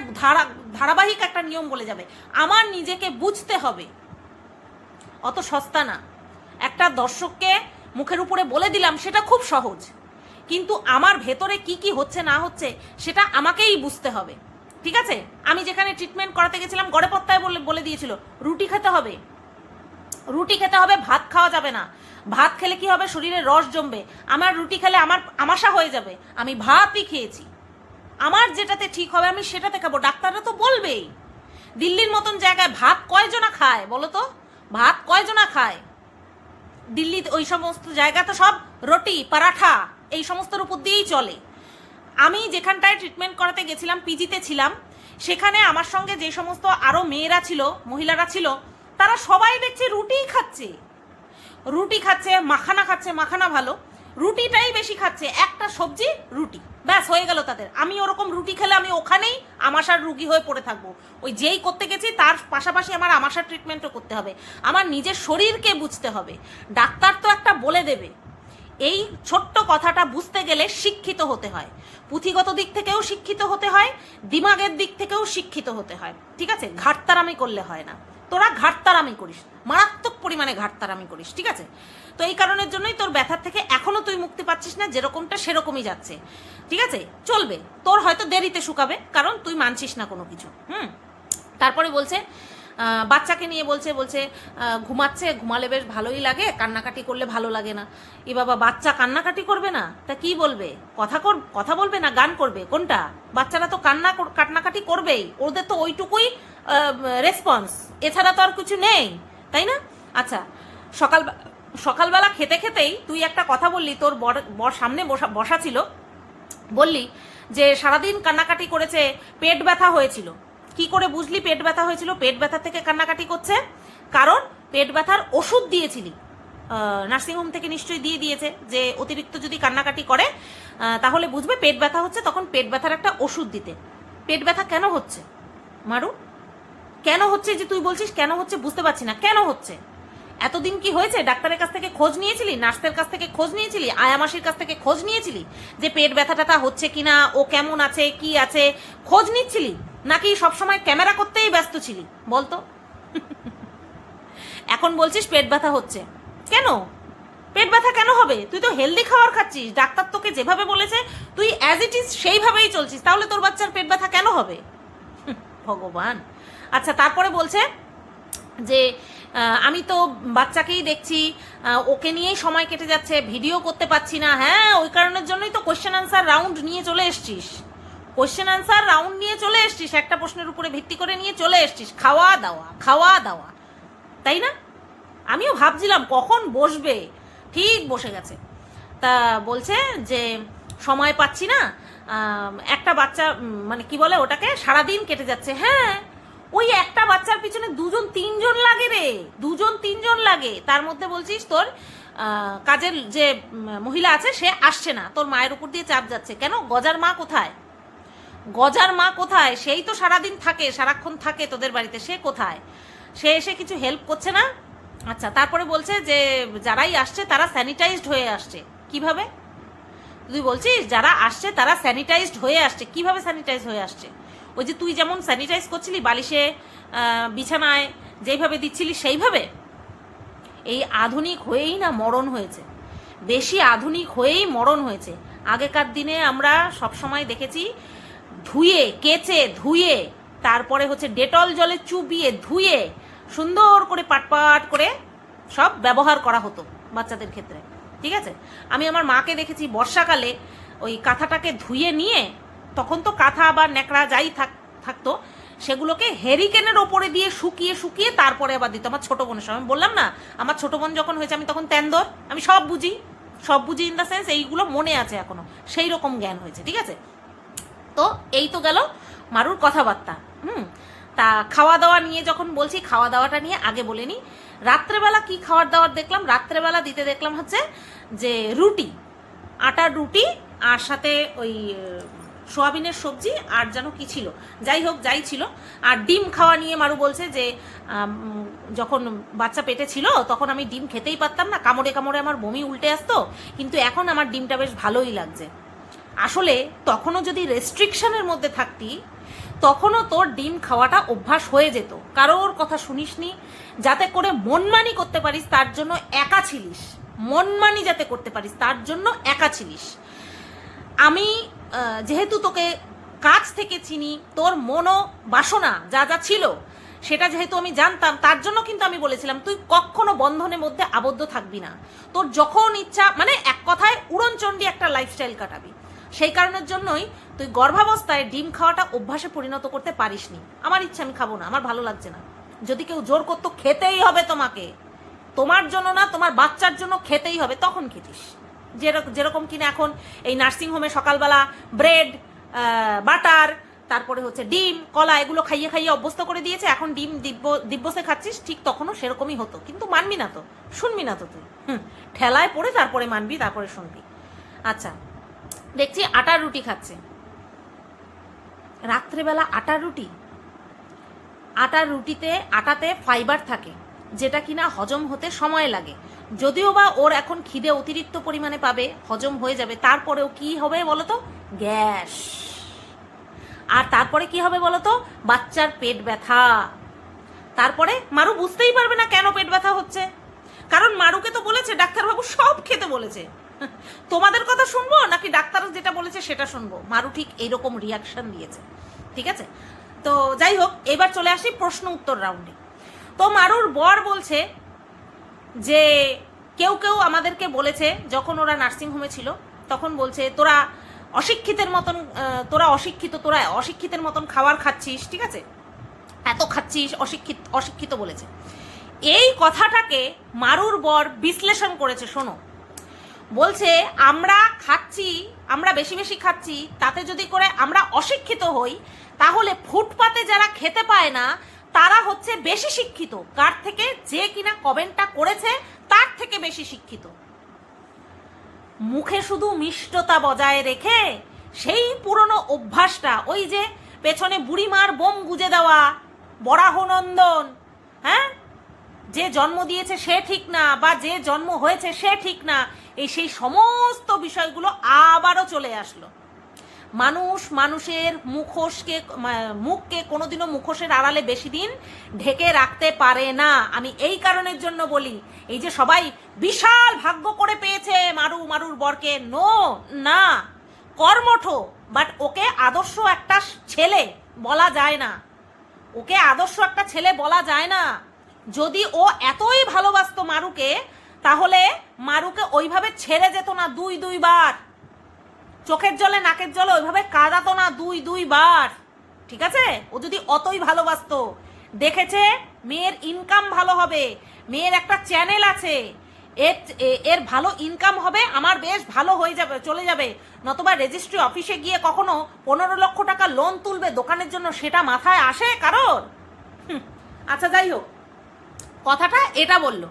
ধারাবাহিক একটা নিয়ম বলে যাবে। আমার নিজেকে বুঝতে হবে, অত সস্তা না। একটা দর্শককে মুখের উপরে বলে দিলাম, সেটা খুব সহজ, কিন্তু আমার ভেতরে কি কি হচ্ছে না হচ্ছে সেটা আমাকেই বুঝতে হবে, ঠিক আছে? আমি যেখানে ট্রিটমেন্ট করাতে গেছিলাম, গড়ে পত্তায় বলে দিয়েছিল রুটি খেতে হবে, ভাত খাওয়া যাবে না। ভাত খেলে কি হবে? শরীরে রস জমবে। আমার রুটি খেলে আমার আমাশা হয়ে যাবে। আমি ভাতই খেয়েছি, আমার যেটাতে ঠিক হবে আমি সেটাতে খাবো। ডাক্তাররা তো বলবেই। দিল্লির মতন জায়গায় ভাত কয়জনা খায় বলো তো? ভাত কয়জনা খায়? দিল্লি ওই সমস্ত জায়গা তো সব রুটি পরাঠা এই সমস্তর উপর দিয়েই চলে। আমি যেখানটায় ট্রিটমেন্ট করাতে গেছিলাম, পিজিতে ছিলাম, সেখানে আমার সঙ্গে যে সমস্ত আরও মেয়েরা ছিল, মহিলারা ছিল, তারা সবাই দেখছি রুটি খাচ্ছে, মাখানা ভালো, রুটিটাই বেশি খাচ্ছে। একটা সবজি, রুটি, ব্যাস হয়ে গেল তাদের। আমি ওরকম রুটি খেলে আমি ওখানেই আমাশার রুগী হয়ে পড়ে থাকবো। ওই যেই করতে গেছি তার পাশাপাশি আমার আমাশার ট্রিটমেন্টও করতে হবে। আমার নিজের শরীরকে বুঝতে হবে। ডাক্তার তো একটা বলে দেবে। এই ছোট্ট কথাটা বুঝতে গেলে শিক্ষিত হতে হয়, পুঁথিগত দিক থেকেও শিক্ষিত হতে হয়, দিমাগের দিক থেকেও শিক্ষিত হতে হয়, ঠিক আছে? ঘাটতারামি করলে হয় না। তোরা ঘাটতারামি করিস, মারাত্মক পরিমাণে ঘাটতারামি করিস, ঠিক আছে? তো এই কারণের জন্যই তোর ব্যথার থেকে এখনো তুই মুক্তি পাচ্ছিস না। যেরকমটা সেরকমই যাচ্ছে, ঠিক আছে? চলবে, তোর হয়তো দেরিতে শুকাবে, কারণ তুই মানছিস না কোনো কিছু। তারপরে বলছে বাচ্চাকে নিয়ে বলছে ঘুমালে বেশ ভালোই লাগে, কান্নাকাটি করলে ভালো লাগে না। এ বাবা, বাচ্চা কান্নাকাটি করবে না তা কি বলবে? কথা বলবে না গান করবে? কোনটা? বাচ্চারা তো কান্নাকাটি করবেই, ওদের তো ওইটুকুই রেসপন্স, এছাড়া তো আর কিছু নেই, তাই না? আচ্ছা, সকালবেলা খেতে খেতেই তুই একটা কথা বললি, তোর বর সামনে বসা ছিল, বললি যে সারাদিন কান্নাকাটি করেছে, পেট ব্যথা হয়েছিল। কি করে বুঝলি পেট ব্যথা হয়েছিল? পেট ব্যথা থেকে কান্নাকাটি করছে, কারণ পেট ব্যথার ওষুধ দিয়েছিলি, নার্সিংহোম থেকে নিশ্চয়ই দিয়েছে যে অতিরিক্ত যদি কান্নাকাটি করে তাহলে বুঝবে পেট ব্যথা হচ্ছে, তখন পেট ব্যথার একটা ওষুধ দিতে। পেট ব্যথা কেন হচ্ছে মারু? কেন হচ্ছে যে তুই বলছিস কেন হচ্ছে? বুঝতে পারছি না কেন হচ্ছে। এতদিন কি হয়েছে? ডাক্তারের কাছ থেকে খোঁজ নিয়েছিলি, নার্সের কাছ থেকে খোঁজ নিয়েছিলি, আয়ামাসির কাছ থেকে খোঁজ নিয়েছিলি যে পেট ব্যথাটা হচ্ছে কিনা, ও কেমন আছে, কি আছে, খোঁজ নিচ্ছিলি? নাকি সবসময় ক্যামেরা করতেই ব্যস্ত ছিলি বলতো? এখন বলছিস পেট ব্যথা হচ্ছে, কেন? পেট ব্যথা কেন হবে? তুই তো হেলদি খাবার খাচ্ছিস, ডাক্তার তোকে যেভাবে বলেছে তুই অ্যাজ ইট ইজ সেইভাবেই চলছিস, তাহলে তোর বাচ্চার পেট ব্যথা কেন হবে? ভগবান। আচ্ছা, তারপরে বলছে যে আমি তো বাচ্চাকেই দেখছি, ওকে নিয়েই সময় কেটে যাচ্ছে, ভিডিও করতে পারছি না। হ্যাঁ, ওই কারণের জন্যই তো কোয়েশ্চেন আনসার রাউন্ড নিয়ে চলে এসছিস, একটা প্রশ্নের উপরে ভিত্তি করে নিয়ে চলে এসছিস। খাওয়া দাওয়া, তাই না? আমিও ভাবছিলাম কখন বসবে, ঠিক বসে গেছে। তা বলছে যে সময় পাচ্ছি না, একটা বাচ্চা মানে কি বলে ওটাকে, সারাদিন কেটে যাচ্ছে। হ্যাঁ, ওই একটা বাচ্চার পিছনে 2-3 জন লাগে রে, 2-3 জন লাগে। তার মধ্যে বলছিস তোর কাজের যে মহিলা আছে সে আসছে না, তোর মায়ের উপর দিয়ে চাপ যাচ্ছে। কেন? গজার মা কোথায়? গজার মা কোথায়? সেই তো সারাদিন থাকে, সারাক্ষণ থাকে তোদের বাড়িতে, সে কোথায়? সে এসে কিছু হেল্প করছে না। আচ্ছা, তারপরে বলছে যে যারাই আসছে তারা স্যানিটাইজড হয়ে আসছে। কিভাবে? তুই বলছিস যারা আসছে তারা স্যানিটাইজড হয়ে আসছে। কিভাবে স্যানিটাইজ হয়ে আসছে? ওই যে তুই যেমন স্যানিটাইজ করছিলি বালিশে, বিছানায় যেইভাবে দিচ্ছিলি সেইভাবে। এই আধুনিক হয়েই না মরণ হয়েছে, বেশি আধুনিক হয়েই মরণ হয়েছে। আগেকার দিনে আমরা সবসময় দেখেছি ধুয়ে, কেচে ধুয়ে, তারপরে হচ্ছে ডেটল জলে চুবিয়ে ধুয়ে সুন্দর করে পাটপাট করে সব ব্যবহার করা হতো বাচ্চাদের ক্ষেত্রে। ঠিক আছে, আমি আমার মাকে দেখেছি বর্ষাকালে ওই কাঁথাটাকে ধুয়ে নিয়ে, তখন তো কাঁথা বা ন্যাকড়া যাই থাকতো, সেগুলোকে হেরিকেনের ওপরে দিয়ে শুকিয়ে শুকিয়ে তারপরে আবার দিত। আমার ছোটো বোনের সময়, আমি বললাম না আমার ছোটো বোন যখন হয়েছে আমি তখন তেন্দর, আমি সব বুঝি ইন দ্য সেন্স এইগুলো মনে আছে এখনো, সেই রকম জ্ঞান হয়েছে। ঠিক আছে, তো এই তো গেল মারুর কথাবার্তা। তা খাওয়া দাওয়া নিয়ে যখন বলছি, খাওয়া দাওয়াটা নিয়ে আগে বলে নিই। রাত্রেবেলা কি খাওয়ার দাওয়ার দেখলাম? রাত্রেবেলা দিতে দেখলাম হচ্ছে যে রুটি, আটার রুটি, আর সাথে ওই সোয়াবিনের সবজি, আর যেন কি ছিল, যাই হোক যাই ছিল, আর ডিম খাওয়া নিয়ে মারু বলছে যে যখন বাচ্চা পেটে ছিল তখন আমি ডিম খেতেই পারতাম না, কামড়ে কামড়ে আমার বমি উল্টে আসতো, কিন্তু এখন আমার ডিমটা বেশ ভালোই লাগছে। আসলে তখনও যদি রেস্ট্রিকশনের মধ্যে থাকতি তখনও তোর ডিম খাওয়াটা অভ্যাস হয়ে যেত। কারোর কথা শুনিসনি, যাতে করে মনমানি করতে পারিস তার জন্য একা ছিলিস, মনমানি যাতে করতে পারিস তার জন্য একা ছিলিস। আমি যেহেতু তোকে কাছ থেকে চিনি, তোর মনো বাসনা যা যা ছিল সেটা যেহেতু আমি জানতাম, তার জন্য কিন্তু আমি বলেছিলাম তুই কখনো বন্ধনের মধ্যে আবদ্ধ থাকবি না, তোর যখন ইচ্ছা, মানে এক কথায় উড়নচণ্ডী একটা লাইফস্টাইল কাটাবি। সেই কারণের জন্যই তুই গর্ভাবস্থায় ডিম খাওয়াটা অভ্যাসে পরিণত করতে পারিসনি। আমার ইচ্ছা, আমি খাবো না, আমার ভালো লাগছে না। যদি কেউ জোর করতো খেতেই হবে তোমাকে, তোমার জন্য না তোমার বাচ্চার জন্য খেতেই হবে, তখন খেতিস। যেরকম কিনা এখন এই নার্সিংহোমে সকালবেলা ব্রেড, বাটার, তারপরে হচ্ছে ডিম, কলা, এগুলো খাইয়ে খাইয়ে অভ্যস্ত করে দিয়েছে। এখন ডিম দিব্যসে খাচ্ছিস, ঠিক তখনও সেরকমই হতো, কিন্তু মানবি না তো, শুনবি না তো তুই। ঠেলায় পড়ে তারপরে মানবি, তারপরে শুনবি। আচ্ছা, দেখছি আটার রুটি খাচ্ছে রাত্রেবেলা। আটার রুটি, আটার রুটিতে আটাতে ফাইবার থাকে, যেটা কিনা হজম হতে সময় লাগে। যদিও বা ওর এখন খিদে অতিরিক্ত পরিমাণে পাবে, হজম হয়ে যাবে, তারপরেও কি হবে বলতো? গ্যাস। আর তারপরে কি হবে বলতো? বাচ্চার পেট ব্যথা। তারপরে মারু বুঝতেই পারবে না কেন পেট ব্যথা হচ্ছে, কারণ মারুকে তো বলেছে ডাক্তারবাবু সব খেতে বলেছে। তোমাদের কথা শুনবো নাকি ডাক্তার যেটা বলেছে সেটা শুনবো? মারু ঠিক এইরকম রিয়াকশন দিয়েছে। ঠিক আছে, তো যাই হোক, এবার চলে আসি প্রশ্ন উত্তর রাউন্ডে। তো মারুর বর বলছে যে কেউ কেউ আমাদেরকে বলেছে, যখন ওরা নার্সিংহোমে ছিল তখন বলছে তোরা অশিক্ষিতের মতন খাবার খাচ্ছিস, ঠিক আছে, এত খাচ্ছিস, অশিক্ষিত বলেছে। এই কথাটাকে মারুর বর বিশ্লেষণ করেছে, শোনো। বলছে আমরা বেশি বেশি খাচ্ছি, তাতে যদি করে আমরা অশিক্ষিত হই, তাহলে ফুটপাতে যারা খেতে পায় না তারা হচ্ছে বেশি শিক্ষিত। কার থেকে? যে কিনা কমেন্টটা করেছে তার থেকে বেশি শিক্ষিত। মুখে শুধু মিষ্টতা বজায় রেখে সেই পুরনো অভ্যাসটা, ওই যে পেছনে বুড়িমার বোম গুজে দেওয়া, বরাহনন্দন, হ্যাঁ, যে জন্ম দিয়েছে সে ঠিক না, বা যে জন্ম হয়েছে সে ঠিক না, সেই সমস্ত বিষয়গুলো আবারও চলে আসলো। মানুষের মুখকে কোনোদিনও মুখোশের আড়ালে বেশি দিন ঢেকে রাখতে পারে না। আমি এই কারণের জন্য বলি, এই যে সবাই বিশাল ভাগ্য করে পেয়েছে মারুর বরকে, না, কর্মঠ, বাট ওকে আদর্শ একটা ছেলে বলা যায় না, ওকে আদর্শ একটা ছেলে বলা যায় না। যদি ও এতই ভালোবাসতো মারুকে, তাহলে মারুকে ওইভাবে ছেড়ে যেত না দুইবার, চোখের জলে নাকের জলে ওইভাবে কাঁদাতো না দুইবার। ঠিক আছে, ও যদি অতই ভালোবাসতো, দেখেছে মেয়ের ইনকাম ভালো হবে, মেয়ের একটা চ্যানেল আছে, এর ভালো ইনকাম হবে, আমার বেশ ভালো হয়ে যাবে, চলে যাবে, নতুবা রেজিস্ট্রি অফিসে গিয়ে কখনো 15 লক্ষ টাকা লোন তুলবে দোকানের জন্য, সেটা মাথায় আসে কারোর? আচ্ছা যাই হোক, কথাটা এটা বললো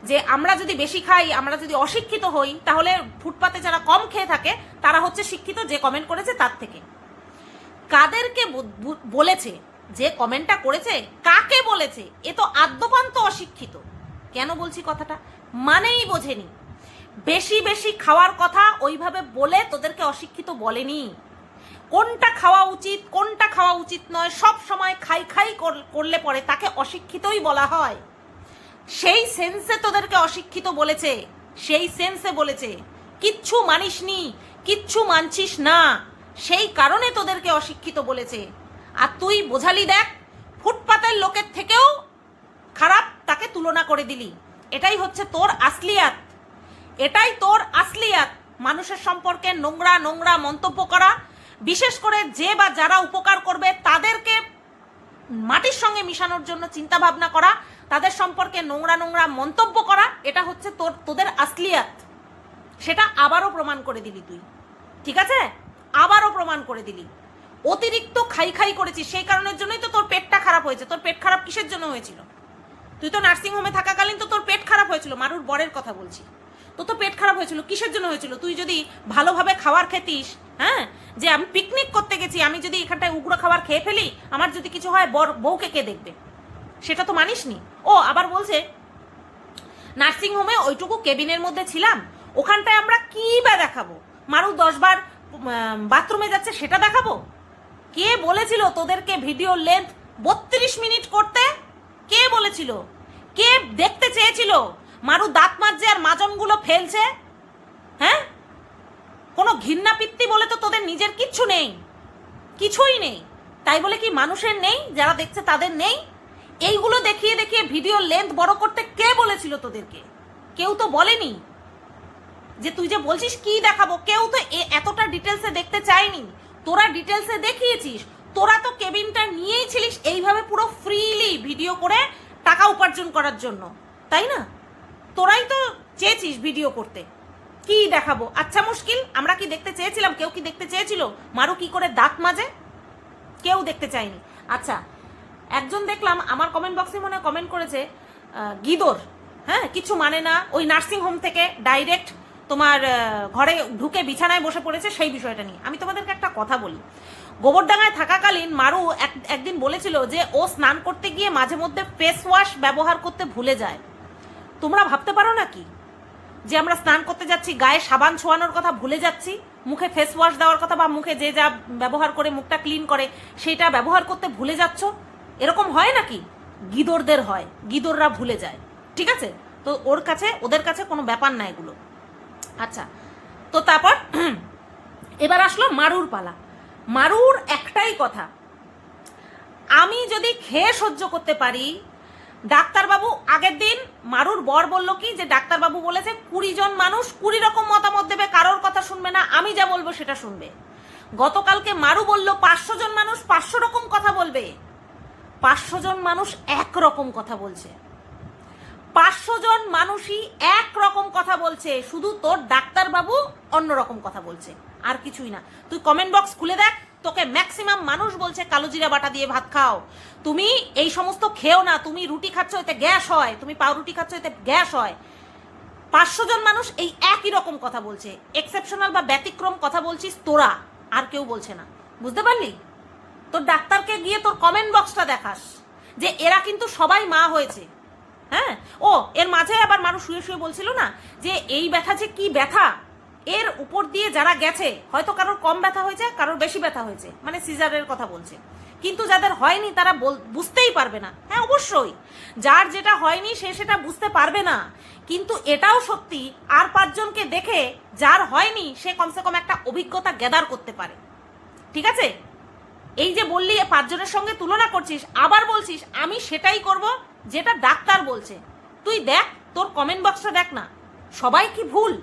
যে আমরা যদি বেশি খাই, আমরা যদি অশিক্ষিত হই, তাহলে ফুটপাতে যারা কম খেয়ে থাকে তারা হচ্ছে শিক্ষিত, যে কমেন্ট করেছে তার থেকে। কাদেরকে বলেছে? যে কমেন্টটা করেছে কাকে বলেছে? এ তো আদ্যপান্ত অশিক্ষিত। কেন বলছি কথাটা? মানেই বোঝেনি। বেশি বেশি খাওয়ার কথা ওইভাবে বলে তোদেরকে অশিক্ষিত বলেনি। কোনটা খাওয়া উচিত কোনটা খাওয়া উচিত নয় সব সময় খাই খাই করলে পরে তাকে অশিক্ষিতই বলা হয়। সেই সেন্সে তোদেরকে অশিক্ষিত বলেছে, সেই সেন্সে বলেছে। কিচ্ছু মানিসনি, কিচ্ছু মানছিস না, সেই কারণে তোদেরকে অশিক্ষিত বলেছে। আর তুই বোঝালি, দেখ ফুটপাতের লোকের থেকেও খারাপ তাকে তুলনা করে দিলি। এটাই হচ্ছে তোর আসলিয়াত, এটাই তোর আসলিয়াত। মানুষের সম্পর্কে নোংরা নোংরা মন্তব্য করা, বিশেষ করে যে বা যারা উপকার করবে তাদেরকে মাটির সঙ্গে মিশানোর জন্য চিন্তা ভাবনা করা, তাদের সম্পর্কে নোংরা নোংরা মন্তব্য করা, এটা হচ্ছে তোদের আসলিয়াত। সেটা আবারও প্রমাণ করে দিলি তুই, ঠিক আছে? আবারও প্রমাণ করে দিলি। অতিরিক্ত খাই খাই করেছিস, সেই কারণের জন্যই তো তোর পেটটা খারাপ হয়েছে। তোর পেট খারাপ কিসের জন্য হয়েছিল? তুই তো নার্সিংহোমে থাকাকালীন তো তোর পেট খারাপ হয়েছিল। মারুর বরের কথা বলছি। তো পেট খারাপ হয়েছিল কিসের জন্য হয়েছিল? তুই যদি ভালোভাবে খাবার খেতিস, হ্যাঁ, যে আমি পিকনিক করতে গেছি, আমি যদি এখানটায় উগ্র খাবার খেয়ে ফেলি, আমার যদি কিছু হয় বউকে কে দেখবে? সেটা তো মানিসনি। ও আবার বলছে নার্সিংহোমে ওইটুকু কেবিনের মধ্যে ছিলাম, ওখানটায় আমরা কি বা দেখাবো? মারু 10 বার বাথরুমে যাচ্ছে, সেটা দেখাবো? কে বলেছিল তোদেরকে ভিডিও লেন্থ 32 মিনিট করতে? কে বলেছিল? কে দেখতে চেয়েছিল মারু দাঁত মাজছে আর মাজনগুলো ফেলছে? হ্যাঁ, কোনো ঘৃণা পিত্তি বলে তো তোদের নিজের কিচ্ছু নেই, কিছুই নেই। তাই বলে কি মানুষের নেই? যারা দেখছে তাদের নেই? এইগুলো দেখিয়ে দেখিয়ে ভিডিও লেন্থ বড় করতে কে বলেছিল তোদেরকে? কেউ তো বলেনি। যে তুই যে বলছিস কি দেখাবো, কেউ তো এতটা ডিটেলসে দেখতে চায়নি। তোরা ডিটেলসে দেখিয়েছিস। তোরা তো কেবিনটা নিয়েই ছিলিস এইভাবে পুরো ফ্রিলি ভিডিও করে টাকা উপার্জন করার জন্য, তাই না? তোরাই তো চেয়েছিস ভিডিও করতে। কি দেখাবো? আচ্ছা মুশকিল, আমরা কি দেখতে চেয়েছিলাম? কেউ কি দেখতে চেয়েছিল মারু কি করে দাঁত মাজে? কেউ দেখতে চায়নি। আচ্ছা, একজন দেখলাম আমার কমেন্ট বক্সে মনে কমেন্ট করেছে গিদর, হ্যাঁ, কিছু মানে না, ওই নার্সিং হোম থেকে ডাইরেক্ট তোমার ঘরে ঢুকে বিছানায় বসে পড়েছে, সেই বিষয়টা নিয়ে আমি তোমাদেরকে একটা কথা বলি। গোবরডাঙ্গায় থাকাকালীন মারু একদিন বলেছিল যে ও স্নান করতে গিয়ে মাঝে মধ্যে ফেস ওয়াশ ব্যবহার করতে ভুলে যায়। তোমরা ভাবতে পারো না কি যে আমরা স্নান করতে যাচ্ছি, গায়ে সাবান ছোঁয়ানোর কথা ভুলে যাচ্ছি, মুখে ফেস ওয়াশ দেওয়ার কথা বা মুখে যে যা ব্যবহার করে মুখটা ক্লিন করে সেইটা ব্যবহার করতে ভুলে যাচ্ছ? এরকম হয় নাকি? গিদরদের হয়, গিদররা ভুলে যায়, ঠিক আছে? তো ওদের কাছে কোনো ব্যাপার না এগুলো। আচ্ছা, তো তারপর এবার আসলো মারুর পালা। মারুর একটাই কথা, আমি যদি খেয়ে সহ্য করতে পারি। ডাক্তারবাবু আগের দিন মারুর বর বলল কি, যে ডাক্তারবাবু বলেছে 20 জন মানুষ 20 রকম মতামত দেবে, কারোর কথা শুনবে না, আমি যা বলবো সেটা শুনবে। গতকালকে মারু বলল 500 জন মানুষ 500 রকম কথা বলবে। 500 জন মানুষ এক রকম কথা বলছে। 500 জন মানুষই এক রকম কথা বলছে, শুধু তোর ডাক্তারবাবু অন্যরকম কথা বলছে, আর কিছুই না। তুই কমেন্ট বক্স খুলে দেখ, তোকে ম্যাক্সিমাম মানুষ বলছে কালো জিরা বাটা দিয়ে ভাত খাও, তুমি এই সমস্ত খেও না, তুমি রুটি খাচ্ছ এতে গ্যাস হয়, তুমি পাউরুটি খাচ্ছ এতে গ্যাস হয়। 500 জন মানুষ এই একই রকম কথা বলছে। এক্সেপশনাল বা ব্যতিক্রম কথা বলছিস তোরা, আর কেউ বলছে না। বুঝতে পারলি? তোর ডাক্তারকে গিয়ে তোর কমেন্ট বক্সটা দেখাস যে এরা কিন্তু সবাই মা হয়েছে। হ্যাঁ, ও এর মাঝে আবার মানুষ শুয়ে শুয়ে বলছিল না যে এই ব্যথা যে কি ব্যথা, এর উপর দিয়ে যারা গেছে হয়তো কারোর কম ব্যথা হয়েছে, কারোর বেশি ব্যথা হয়েছে, মানে সিজারের কথা বলছে, কিন্তু যাদের হয়নি তারা বুঝতেই পারবে না। হ্যাঁ অবশ্যই, যার যেটা হয়নি সে সেটা বুঝতে পারবে না, কিন্তু এটাও সত্যি আর 5 জনকে দেখে যার হয়নি সে কমসে কম একটা অভিজ্ঞতা গ্যাদার করতে পারে, ঠিক আছে? এই যে বললি 5 জনের সঙ্গে তুলনা করছিস, আবার বলছিস আমি সেটাই করব যেটা ডাক্তার বলছে। তুই দেখ তোর কমেন্ট বক্সটা দেখ না, সবাই কি ভুল?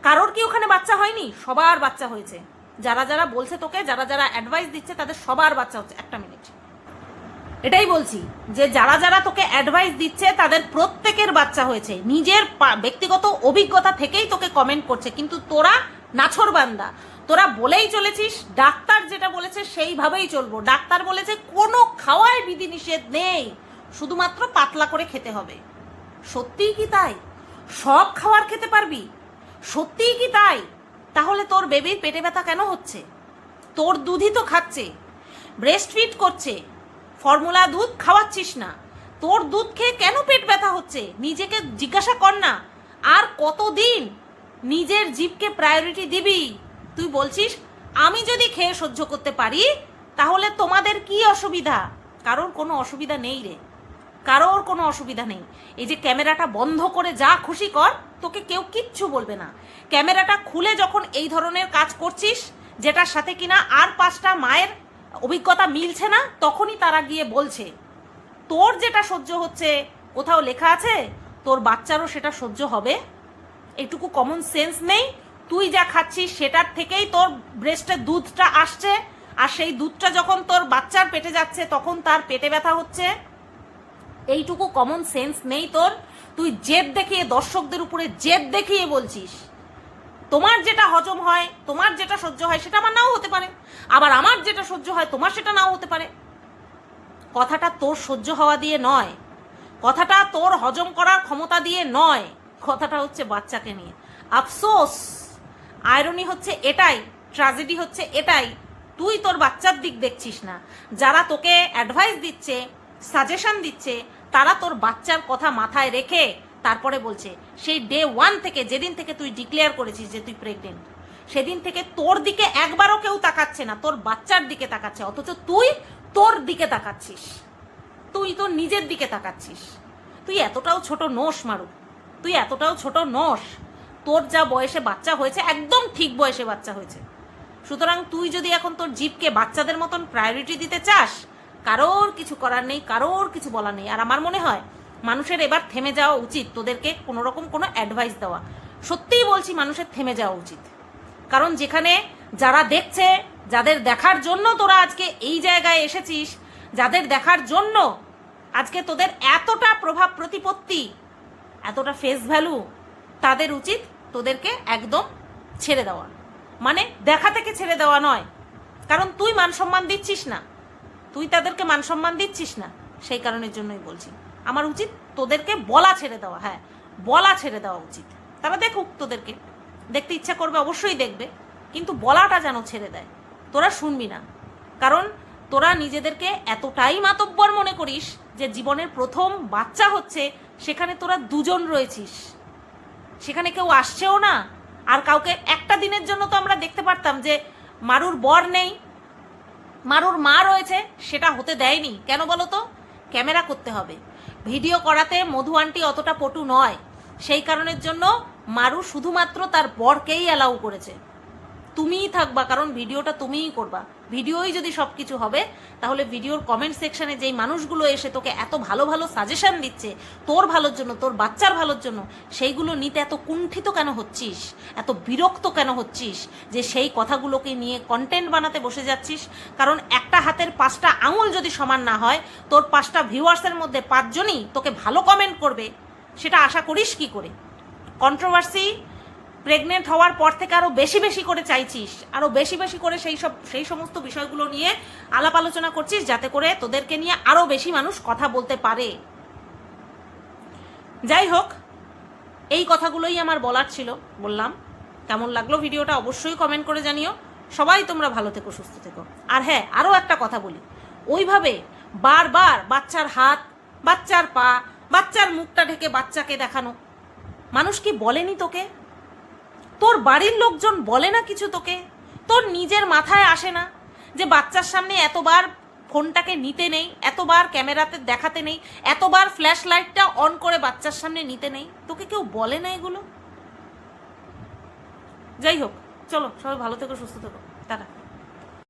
কারোর কি ওখানে বাচ্চা হয়নি? সবার বাচ্চা হয়েছে। যারা যারা বলছে তোকে, যারা যারা অ্যাডভাইস দিচ্ছে তাদের সবার বাচ্চা হচ্ছে। একটা মিনিট। এটাই বলছি যে যারা যারা তোকে অ্যাডভাইস দিচ্ছে তাদের প্রত্যেকের বাচ্চা হয়েছে, নিজের ব্যক্তিগত অভিজ্ঞতা থেকেই তোকে কমেন্ট করছে, কিন্তু তোরা নাছোড়বান্দা, তোরা বলেই চলেছিস ডাক্তার যেটা বলেছে সেইভাবেই চলবো। ডাক্তার বলেছে কোনো খাওয়ায় বিধিনিষেধ নেই, শুধুমাত্র পাতলা করে খেতে হবে। সত্যিই কি তাই? সব খাবার খেতে পারবি? সত্যিই কি তাই? তাহলে তোর বেবির পেটে ব্যথা কেন হচ্ছে? তোর দুধই তো খাচ্ছে, ব্রেস্ট ফিড করছে, ফর্মুলা দুধ খাওয়াচ্ছিস না, তোর দুধ খেয়ে কেন পেট ব্যথা হচ্ছে? নিজেকে জিজ্ঞাসা কর না। আর কতদিন নিজের জীবকে প্রায়োরিটি দিবি? তুই বলছিস আমি যদি খেয়ে সহ্য করতে পারি তাহলে তোমাদের কি অসুবিধা? কারোর কোনো অসুবিধা নেই রে, কারোর কোনো অসুবিধা নেই। এই যে ক্যামেরাটা বন্ধ করে যা খুশি কর, তোকে কেউ কিচ্ছু বলবে না। ক্যামেরাটা খুলে যখন এই ধরনের কাজ করছিস যেটার সাথে কিনা আর 5টা মায়ের অভিজ্ঞতা মিলছে না, তখনই তারা গিয়ে বলছে তোর যেটা সহ্য হচ্ছে কোথাও লেখা আছে তোর বাচ্চারও সেটা সহ্য হবে? এটুকু কমন সেন্স নেই? তুই যা খাচ্ছিস সেটার থেকেই তোর ব্রেস্টের দুধটা আসছে, আর সেই দুধটা যখন তোর বাচ্চার পেটে যাচ্ছে তখন তার পেটে ব্যথা হচ্ছে। এইটুকু কমন সেন্স নেই তোর? তুই জেদ দেখিয়ে, দর্শকদের উপরে জেদ দেখিয়ে বলছিস তোমার যেটা হজম হয়, তোমার যেটা সহ্য হয় সেটা আমার নাও হতে পারে, আবার আমার যেটা সহ্য হয় তোমার সেটা নাও হতে পারে। কথাটা তোর সহ্য হওয়া দিয়ে নয়, কথাটা তোর হজম করার ক্ষমতা দিয়ে নয়, কথাটা হচ্ছে বাচ্চাকে নিয়ে। আফসোস, আয়রনি হচ্ছে এটাই, ট্র্যাজেডি হচ্ছে এটাই, তুই তোর বাচ্চার দিক দেখছিস না। যারা তোকে অ্যাডভাইস দিচ্ছে, সাজেশন দিচ্ছে, তারা তোর বাচ্চার কথা মাথায় রেখে তারপরে বলছে সেই ডে 1 থেকে, যেদিন থেকে তুই ডিক্লেয়ার করেছিস যে তুই প্রেগনেন্ট, সেদিন থেকে তোর দিকে একবারও কেউ তাকাচ্ছে না, তোর বাচ্চার দিকে তাকাচ্ছে, অথচ তুই তোর দিকে তাকাচ্ছিস, তুই তোর নিজের দিকে তাকাচ্ছিস। তুই এতটাও ছোট নোস মারু, তুই এতটাও ছোট নোস। তোর যা বয়সে বাচ্চা হয়েছে একদম ঠিক বয়সে বাচ্চা হয়েছে। সুতরাং তুই যদি এখন তোর জীবকে বাচ্চাদের মতন প্রায়োরিটি দিতে চাস, কারোর কিছু করার নেই, কারোর কিছু বলার নেই। আর আমার মনে হয় মানুষের এবার থেমে যাওয়া উচিত তোদেরকে কোনো রকম কোনো অ্যাডভাইস দেওয়া। সত্যিই বলছি, মানুষের থেমে যাওয়া উচিত। কারণ যেখানে যারা দেখছে, যাদের দেখার জন্য তোরা আজকে এই জায়গায় এসেছিস, যাদের দেখার জন্য আজকে তোদের এতটা প্রভাব প্রতিপত্তি, এতটা ফেস ভ্যালু, তাদের উচিত তোদেরকে একদম ছেড়ে দেওয়া। মানে দেখা থেকে ছেড়ে দেওয়া নয়, কারণ তুই মান সম্মান দিচ্ছিস না, তুই তাদেরকে মান সম্মান দিচ্ছিস না, সেই কারণের জন্যই বলছি আমার উচিত তোদেরকে বলা ছেড়ে দেওয়া। হ্যাঁ, বলা ছেড়ে দেওয়া উচিত। তারা দেখুক, তোদেরকে দেখতে ইচ্ছা করবে অবশ্যই দেখবে, কিন্তু বলাটা যেন ছেড়ে দেয়। তোরা শুনবি না, কারণ তোরা নিজেদেরকে এতটাই মাতব্বর মনে করিস যে জীবনের প্রথম বাচ্চা হচ্ছে, সেখানে তোরা দুজন রয়েছিস, সেখানে কেউ আসছেও না। আর কাউকে একটা দিনের জন্য তো আমরা দেখতে পারতাম যে মারুর বর নেই, মারুর মা রয়েছে, সেটা হতে দেয়নি। কেন বলো তো? ক্যামেরা করতে হবে, ভিডিও করাতে মধু আন্টি অতটা পটু নয়, সেই কারণের জন্য মারু শুধুমাত্র তার বরকেই অ্যালাউ করেছে। তুমিই থাকবা, কারণ ভিডিওটা তুমিই করবা। ভিডিওই যদি সব কিছু হবে, তাহলে ভিডিওর কমেন্ট সেকশনে যেই মানুষগুলো এসে তোকে এত ভালো ভালো সাজেশন দিচ্ছে তোর ভালোর জন্য, তোর বাচ্চার ভালোর জন্য, সেইগুলো নিতে এত কুণ্ঠিত কেন হচ্ছিস, এত বিরক্ত কেন হচ্ছিস যে সেই কথাগুলোকে নিয়ে কন্টেন্ট বানাতে বসে যাচ্ছিস? কারণ একটা হাতের 5টা আঙুল যদি সমান না হয়, তোর 5টা ভিউয়ার্সের মধ্যে 5 জনই তোকে ভালো কমেন্ট করবে, সেটা আশা করিস কি করে? কন্ট্রোভার্সি প্রেগনেন্ট হওয়ার পর থেকে আরো বেশি বেশি করে চাইছিস, আরো বেশি বেশি করে সেই সমস্ত বিষয়গুলো নিয়ে আলাপ আলোচনা করছিস, যাতে করে তোদেরকে নিয়ে আরো বেশি মানুষ কথা বলতে পারে। যাই হোক, এই কথাগুলোই আমার বলার ছিল, বললাম। কেমন লাগলো ভিডিওটা অবশ্যই কমেন্ট করে জানিও। সবাই তোমরা ভালো থেকো, সুস্থ থেকো। আর হ্যাঁ, আরও একটা কথা বলি, ওইভাবে বারবার বাচ্চার হাত, বাচ্চার পা, বাচ্চার মুখটা ঢেকে বাচ্চাকে দেখানো, মানুষ কি বলেনি তোকে? তোর বাড়ির লোকজন বলে না কিছু তোকে? তোর নিজের মাথায় আসে না যে বাচ্চার সামনে এতবার ফোনটাকে নিতে নেই, এতবার ক্যামেরাতে দেখাতে নেই, এতবার ফ্ল্যাশ লাইটটা অন করে বাচ্চার সামনে নিতে নেই? তোকে কেউ বলে না এগুলো? যাই হোক, চলো সবাই ভালো থেকো, সুস্থ থেকো, টাটা।